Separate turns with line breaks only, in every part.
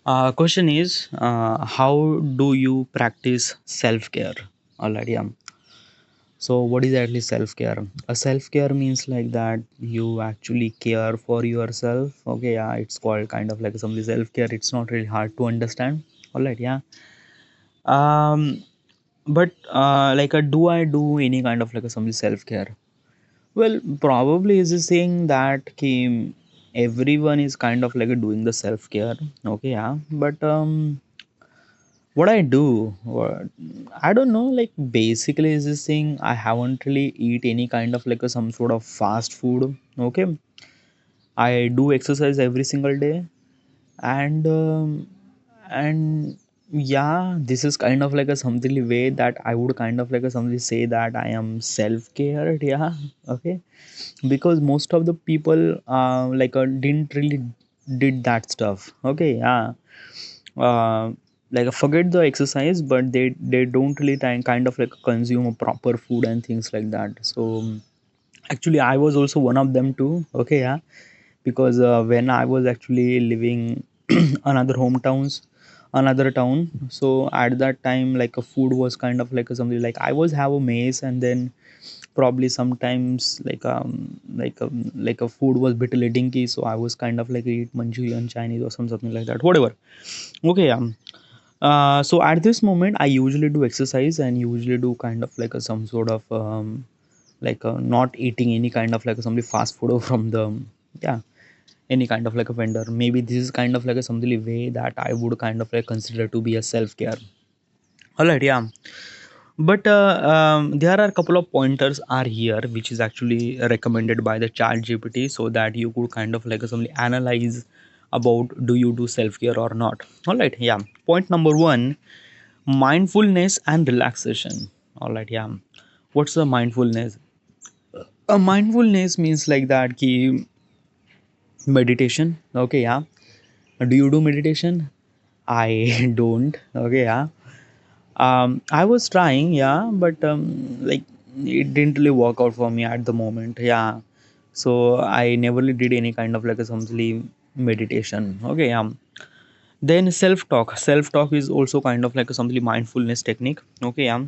Question is, how do you practice self-care? Alright, yeah. So, what is actually self-care? A self-care means like that you actually care for yourself. Okay, yeah, it's called kind of like some self-care. It's not really hard to understand. Alright, yeah. Um, but do I do any kind of like some self-care? Well, probably is this saying that everyone is kind of like doing the self-care. Okay, yeah, but what I do, I don't know. Like basically, is this thing I haven't really eat any kind of like some sort of fast food. Okay, I do exercise every single day, and yeah, this is kind of like a something way that I would kind of like a something say that I am self cared. Yeah, okay, because most of the people didn't really did that stuff. Okay, yeah, uh, forget the exercise, but they don't really kind of like consume a proper food and things like that. So actually I was also one of them too. Okay, yeah, because when I was actually living another hometowns another town, so at that time like a food was kind of like a something like I was have a maze, and then probably sometimes like a food was bit dinky, so I was kind of like eat Manchurian, Chinese or something like that, whatever. Okay, yeah. So at this moment, I usually do exercise and usually do kind of like a some sort of not eating any kind of like somebody fast food from the, yeah, any kind of like a vendor. Maybe this is kind of like a something way that I would kind of like consider to be a self care. All right, yeah. But there are a couple of pointers are here which is actually recommended by the chat GPT, so that you could kind of like something analyze about do you do self care or not. All right, yeah. Point number one, mindfulness and relaxation. All right, yeah. What's the mindfulness? A mindfulness means like that ki meditation. Okay, yeah. Do you do meditation? I don't. Okay, yeah. I was trying, yeah, but like it didn't really work out for me at the moment. Yeah, so I never really did any kind of like a something meditation. Okay, yeah. Then self talk is also kind of like a something mindfulness technique. Okay, yeah.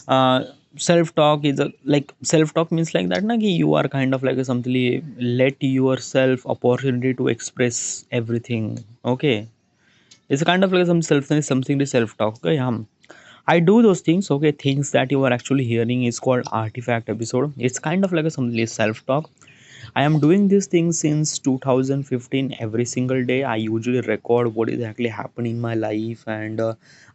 uh, Self-talk is a like self-talk means like that na, ki you are kind of like a something let yourself opportunity to express everything. Okay, it's a kind of like some self something to self-talk. Okay, yeah. I do those things. Okay, things that you are actually hearing is called artifact episode. It's kind of like a something self-talk. I am doing this thing since 2015. Every single day I usually record what is actually happening in my life, and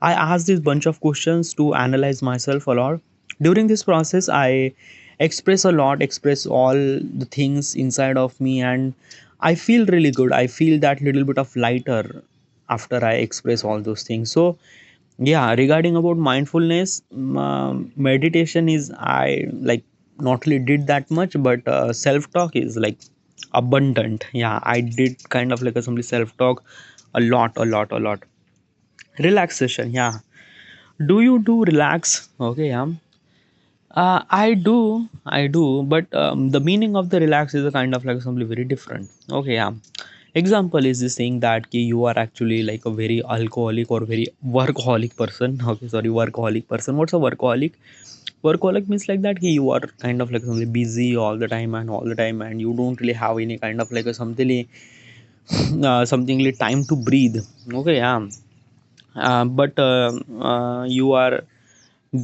I ask this bunch of questions to analyze myself a lot. During this process I express a lot, express all the things inside of me, and I feel really good. I feel that little bit of lighter after I express all those things. So yeah, regarding about mindfulness, meditation is I like not really did that much, but self talk is like abundant. Yeah, I did kind of like a simply self talk a lot, a lot, a lot. Relaxation, yeah. Do you do relax? Okay, yeah. I do, but the meaning of the relax is a kind of like something very different. Okay, yeah. Example is this saying that ki you are actually like a very alcoholic or very workaholic person. Okay, sorry, workaholic person. What's a workaholic? Workaholic means like that ki you are kind of like something busy all the time and all the time, and you don't really have any kind of like a something something like time to breathe. Okay, yeah. But you are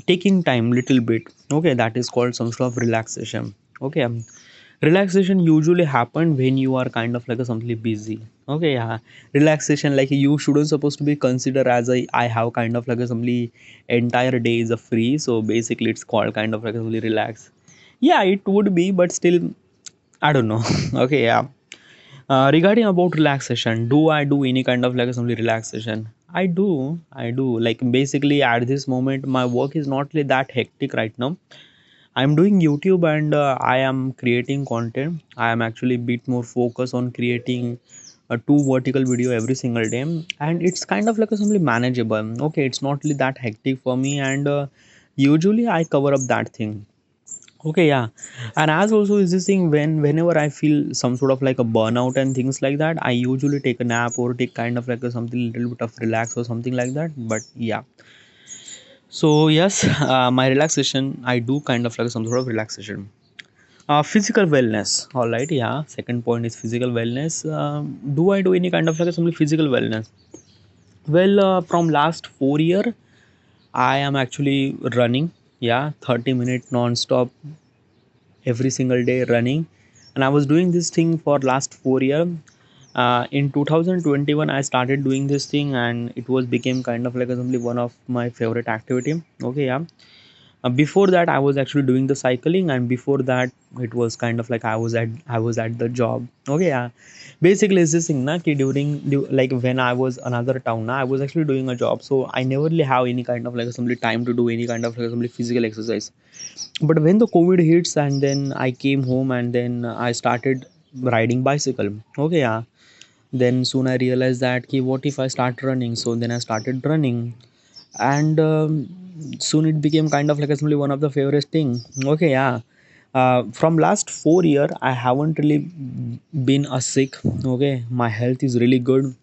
taking time little bit. Okay, that is called some sort of relaxation. Okay, relaxation usually happen when you are kind of like a something busy. Okay, yeah. Relaxation like you shouldn't supposed to be considered as a I have kind of like a something entire day is a free, so basically it's called kind of like a something relax. Yeah, it would be, but still I don't know. Okay, yeah. Regarding about relaxation, do I do any kind of like some relaxation? I do. Like basically at this moment, my work is not really that hectic right now. I'm doing YouTube, and I am creating content. I am actually bit more focused on creating a two vertical video every single day, and it's kind of like a simply manageable. Okay, it's not really that hectic for me, and usually I cover up that thing. Okay, yeah. And as also is this thing, whenever I feel some sort of like a burnout and things like that, I usually take a nap or take kind of like a something little bit of relax or something like that. But yeah, so yes, my relaxation, I do kind of like some sort of relaxation. Physical wellness. All right, yeah. Second point is physical wellness. Do I do any kind of like some physical wellness? Well, from last 4 year, I am actually running. Yeah, 30 minute non-stop every single day running, and I was doing this thing for last 4 year. In 2021 I started doing this thing, and it was became kind of like a, simply one of my favorite activity. Okay, yeah. Before that I was actually doing the cycling, and before that it was kind of like I was at the job. Okay, yeah. Basically it's this thing na ki like when I was another town na, I was actually doing a job, so I never really have any kind of like assembly time to do any kind of like assembly physical exercise. But when the covid hits, and then I came home, and then I started riding bicycle. Okay, yeah. Then soon I realized that ki, what if I start running? So then I started running, and soon it became kind of like simply one of the favorite thing. Okay, yeah. From last 4 year I haven't really been a sick. Okay, my health is really good.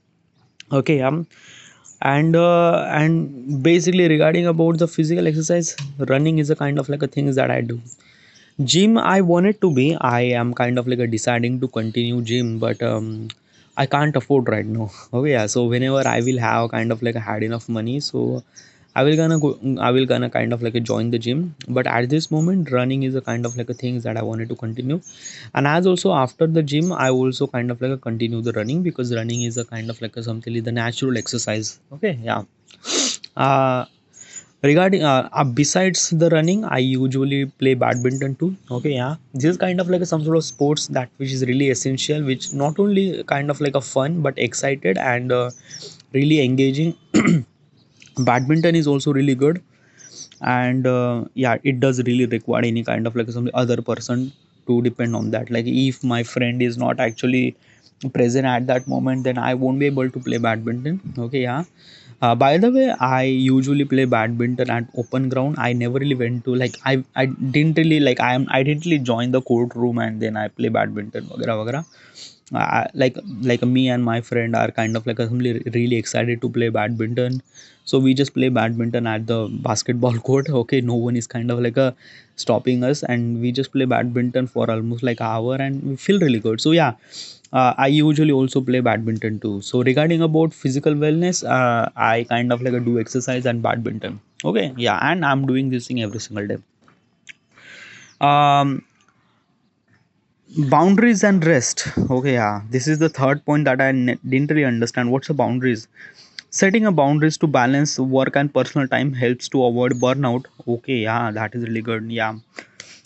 Okay, and basically regarding about the physical exercise, running is a kind of like a things that I do. Gym I wanted to be, I am kind of like a deciding to continue gym, but I can't afford right now. Okay, yeah. So whenever I will have kind of like had enough money, so I will gonna kind of like a join the gym. But at this moment running is a kind of like a things that I wanted to continue. And as also after the gym I also kind of like a continue the running, because running is a kind of like a something the natural exercise. Okay, yeah. uh regarding besides the running I usually play badminton too. Okay, yeah. This is kind of like some sort of sports that which is really essential, which not only kind of like a fun but excited and really engaging. Badminton is also really good, and yeah, it does really require any kind of like some other person to depend on that. Like if my friend is not actually present at that moment, then I won't be able to play badminton. Okay, yeah. By the way, I usually play badminton at open ground. I never really went to like I didn't really like I didn't really join the court room and then I play badminton वगैरह वगैरह. Like me and my friend are kind of like really excited to play badminton, so we just play badminton at the basketball court. Okay, no one is kind of like a stopping us, and we just play badminton for almost like an hour and we feel really good. So yeah, I usually also play badminton too. So regarding about physical wellness, I kind of like do exercise and badminton. Okay, yeah, and I'm doing this thing every single day. um Boundaries and rest. Okay, yeah. This is the third point that didn't really understand. What's the boundaries? Setting a boundaries to balance work and personal time helps to avoid burnout. Okay, yeah, that is really good. Yeah.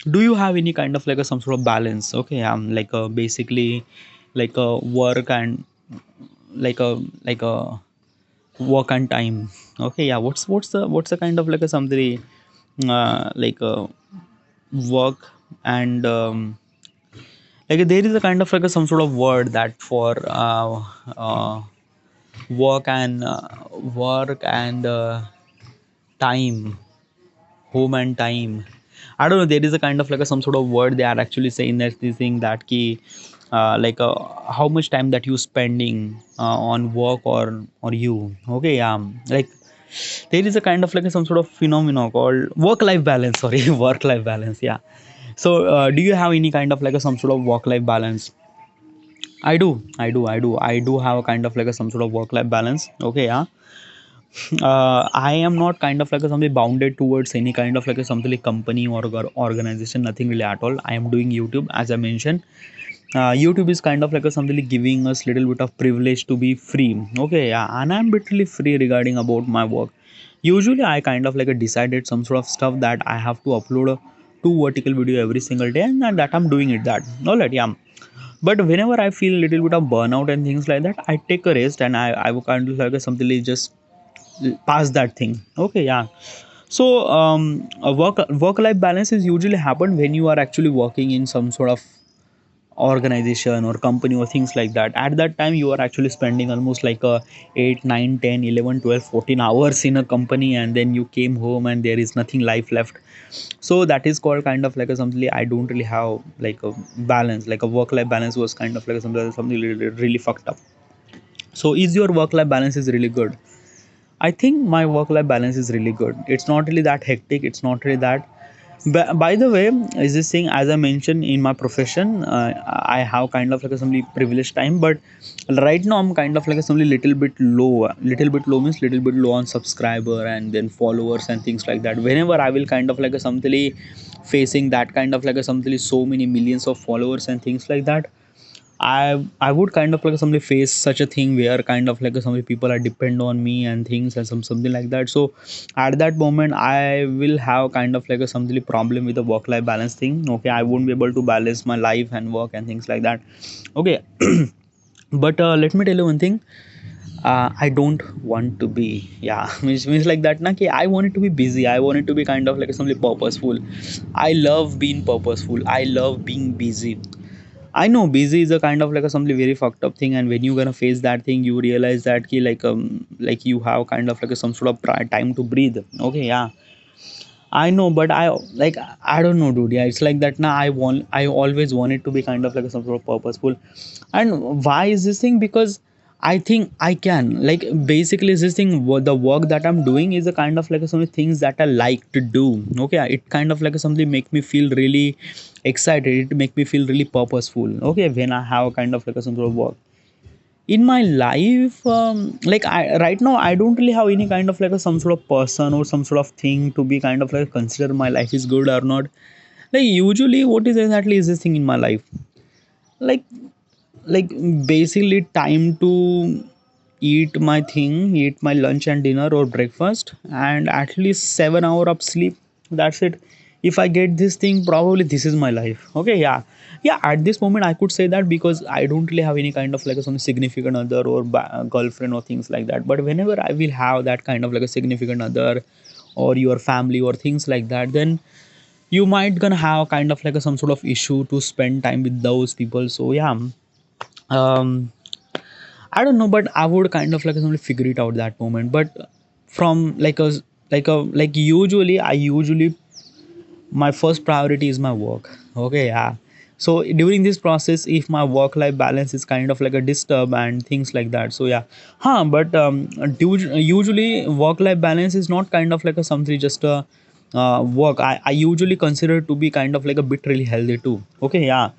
Do you have any kind of like a some sort of balance? Okay, like basically like a work and like a work and time. Okay, yeah. What's the kind of like a something like a work and like there is a kind of like a, some sort of word that for work and time, home and time. I don't know, there is a kind of like a, some sort of word they are actually saying that this thing that key like how much time that you spending on work or you. Okay, like there is a kind of like a, some sort of phenomenon called work life balance. Sorry, work life balance. Yeah. So do you have any kind of like a, some sort of work life balance? I do have a kind of like a some sort of work life balance. Okay, yeah. I am not kind of like a something bounded towards any kind of like a something like company or organization. Nothing really at all. I am doing YouTube as I mentioned. YouTube is kind of like a something like giving us little bit of privilege to be free. Okay, yeah, and I'm literally free regarding about my work. Usually, I kind of like a decided some sort of stuff that I have to upload a two vertical video every single day, and that I'm doing it. That all right, yeah. But whenever I feel a little bit of burnout and things like that, I take a rest and I will kind of like a something like just pass that thing. Okay, yeah. So a work life balance is usually happen when you are actually working in some sort of organization or company or things like that. At that time you are actually spending almost like 8 9 10 11 12 14 hours in a company, and then you came home and there is nothing life left. So that is called kind of like a something I don't really have like a balance, like a work life balance was kind of like something really, really fucked up. So is your work life balance is really good? I think my work life balance is really good. It's not really that hectic, it's not really that. But by the way, is this thing, as I mentioned in my profession, I have kind of like a some privileged time, but right now I'm kind of like a some little bit low. Little bit low means little bit low on subscriber and then followers and things like that. Whenever I will kind of like a something facing that kind of like a something so many millions of followers and things like that, I would kind of like somebody face such a thing where kind of like some people are depend on me and things and something like that. So at that moment I will have kind of like a something problem with the work life balance thing. Okay, I won't be able to balance my life and work and things like that. Okay, but let me tell you one thing. I don't want to be, yeah, means like that na ki I want it to be busy, I want it to be kind of like something purposeful. I love being purposeful, I love being busy. I know busy is a kind of like a something very fucked up thing, and when you're gonna face that thing, you realize that ki like you have kind of like a, some sort of time to breathe. Okay, yeah, I know, but I don't know, dude. Yeah, it's like that. Now I always want it to be kind of like some sort of purposeful. And why is this thing? Because I think I can. Like basically, is this thing the work that I'm doing is a kind of like some things that I like to do. Okay, it kind of like something make me feel really excited. It make me feel really purposeful. Okay, when I have kind of like some sort of work in my life, like I right now I don't really have any kind of like a some sort of person or some sort of thing to be kind of like consider my life is good or not. Like usually what is exactly is this thing in my life, like like basically time to eat my lunch and dinner or breakfast, and at least 7 hour of sleep. That's it. If I get this thing, probably this is my life. Okay, yeah, yeah. At this moment I could say that because I don't really have any kind of like a some significant other or girlfriend or things like that. But whenever I will have that kind of like a significant other or your family or things like that, then you might gonna have kind of like a some sort of issue to spend time with those people. So yeah, um I don't know, but I would kind of like only figure it out that moment. But from like usually I usually my first priority is my work. Okay, yeah. So during this process, if my work life balance is kind of like a disturb and things like that, so yeah, but usually work life balance is not kind of like a something just a work. I usually consider to be kind of like a bit really healthy too. Okay, yeah,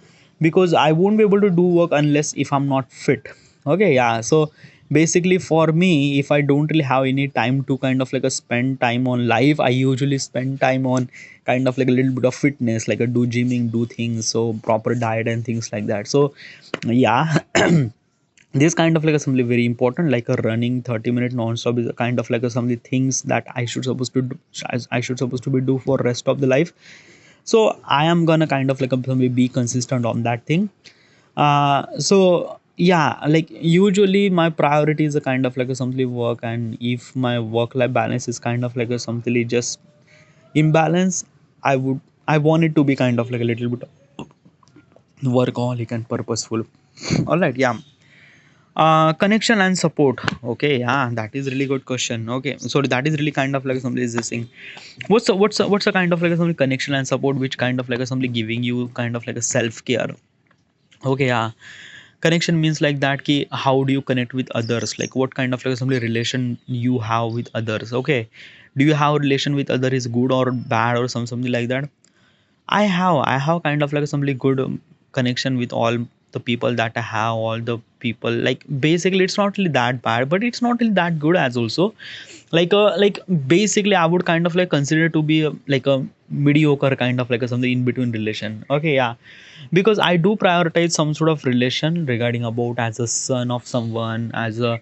because I won't be able to do work unless if I'm not fit. Okay, yeah. So basically for me, if I don't really have any time to kind of like a spend time on life, I usually spend time on kind of like a little bit of fitness, like a do gymming, do things, so proper diet and things like that. So yeah, this kind of like a something very important, like a running 30-minute non-stop is a kind of like a something things that I should supposed to do, I should supposed to be do for rest of the life. So I am gonna kind of like a, be consistent on that thing. So yeah, like usually my priority is a kind of like a something work, and if my work life balance is kind of like a something just imbalance, I want it to be kind of like a little bit workaholic and purposeful. All right, yeah. Connection and support. Okay, yeah, that is really good question. Okay, so that is really kind of like something is this thing. What's a kind of like a something connection and support, which kind of like a something giving you kind of like a self care. Okay, yeah. Connection means like that ki how do you connect with others, like what kind of like some relation you have with others. Okay, do you have a relation with other is good or bad or something like that. I have kind of like some really good connection with all the people that I have, all the people, like basically it's not really that bad, but it's not really that good as also. Like basically I would kind of like consider to be like a mediocre kind of like a something in between relation. Okay, yeah, because I do prioritize some sort of relation regarding about as a son of someone, as a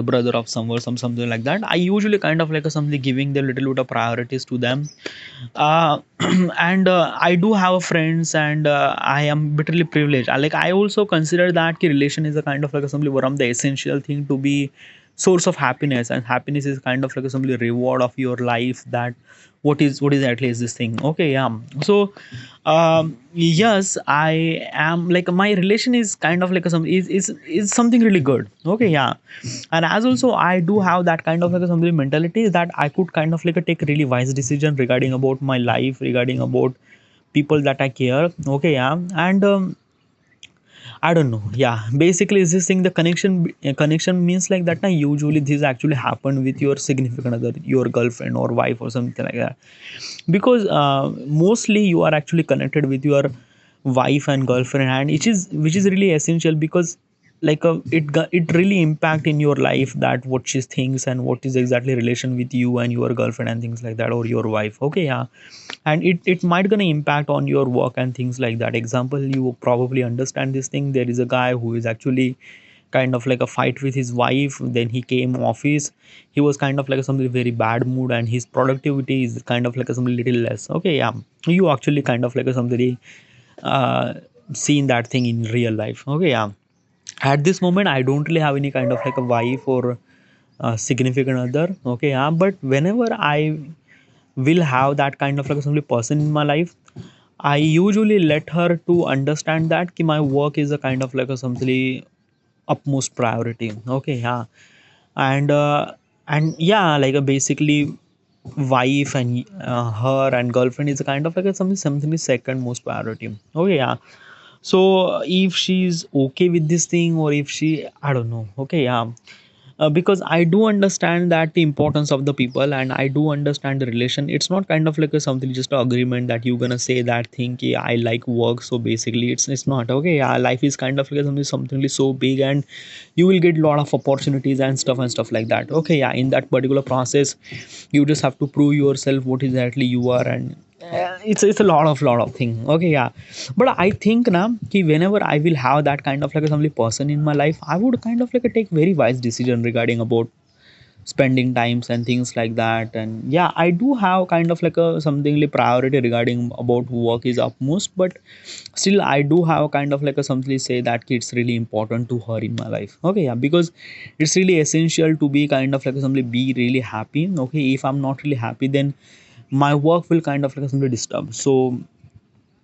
brother of someone, something like that. I usually kind of like a something giving the little bit of priorities to them. And I do have friends, and I am bitterly privileged. Like I also consider that ki relation is a kind of like a, something one of the essential thing to be source of happiness, and happiness is kind of like a simply reward of your life. That what is at least this thing. Okay, yeah. So yes, I am like my relation is kind of like a some is something really good. Okay, yeah. And as also I do have that kind of like a something mentality that I could kind of like a take really wise decision regarding about my life, regarding about people that I care. Okay, yeah. And I don't know. Yeah, basically, is this thing the connection? Connection means like that. Now, usually this actually happen with your significant other, your girlfriend or wife or something like that, because mostly you are actually connected with your wife and girlfriend, and which is really essential, because like it really impact in your life that what she thinks and what is exactly relation with you and your girlfriend and things like that, or your wife. Okay, yeah. And it might gonna impact on your work and things like that. Example, you probably understand this thing. There is a guy who is actually kind of like a fight with his wife, then he came office, he was kind of like something very bad mood, and his productivity is kind of like something little less. Okay, yeah. You actually kind of like somebody uh seen that thing in real life. Okay, yeah. At this moment I don't really have any kind of like a wife or a significant other. Okay, yeah. But whenever I will have that kind of like some person in my life, I usually let her to understand that ki my work is a kind of like a something utmost priority. Okay, yeah. And yeah, like basically wife and her and girlfriend is a kind of like a something is second most priority. Okay, yeah. So if she's okay with this thing, or if she, I don't know. Okay, yeah. Because I do understand that the importance of the people, and I do understand the relation. It's not kind of like a something just an agreement that you're gonna say that thing ki, I like work, so basically it's not. Okay, yeah. Life is kind of like something so big, and you will get a lot of opportunities and stuff like that. Okay, yeah. In that particular process, you just have to prove yourself what exactly you are, and it's a lot of thing. Okay, yeah. But I think now ki whenever I will have that kind of like a some person in my life, I would kind of like take very wise decision regarding about spending times and things like that. And yeah, I do have kind of like a something like priority regarding about work is upmost, but still I do have kind of like a something say that it's really important to her in my life. Okay, yeah. Because it's really essential to be kind of like something be really happy. Okay, if I'm not really happy, then my work will kind of like something disturb. So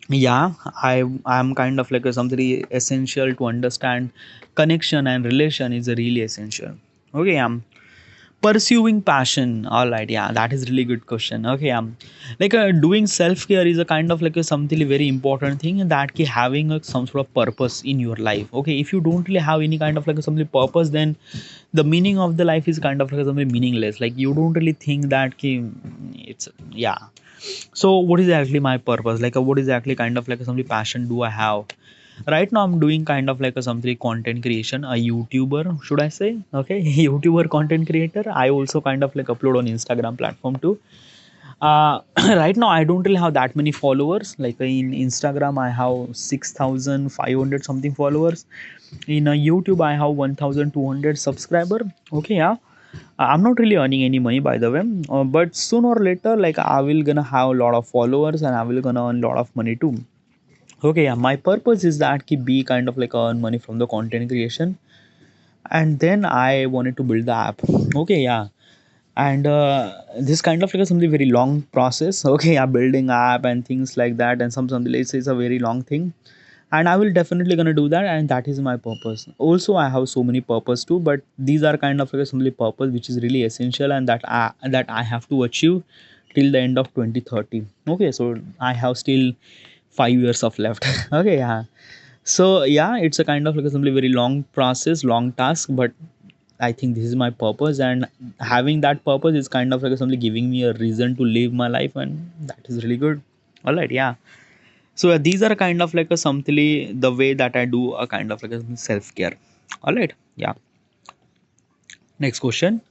yeah, I'm kind of like a something essential to understand connection and relation is a really essential. Okay, pursuing passion. All right, yeah, that is really good question. Okay, like doing self care is a kind of like a something very important thing, and that ki having some sort of purpose in your life. Okay, if you don't really have any kind of like a something purpose, then the meaning of the life is kind of like something meaningless. Like you don't really think that ki, it's, yeah. So what is actually my purpose? Like what is actually kind of like some passion do I have? Right now I'm doing kind of like a something content creation, a YouTuber, should I say? Okay, YouTuber content creator. I also kind of like upload on Instagram platform too. Right now I don't really have that many followers. Like in Instagram I have 6,500 something followers. In YouTube I have 1,200 subscriber. Okay, yeah. I'm not really earning any money by the way, but sooner or later, like I will gonna have a lot of followers and I will gonna earn a lot of money too. Okay, yeah. My purpose is that ki be kind of like earn money from the content creation, and then I wanted to build the app. Okay, yeah. And this kind of like something very long process. Okay, yeah, building app and things like that, and something is a very long thing, and I will definitely gonna do that, and that is my purpose. Also I have so many purpose too, but these are kind of like simply purpose which is really essential, and that I have to achieve till the end of 2030. Okay, so I have still 5 years of left. Okay, yeah. So yeah, it's a kind of like a simply very long process, long task, but I think this is my purpose, and having that purpose is kind of like something giving me a reason to live my life, and that is really good. All right, yeah. So these are kind of like a something the way that I do a kind of like a self care. All right, yeah. Next question.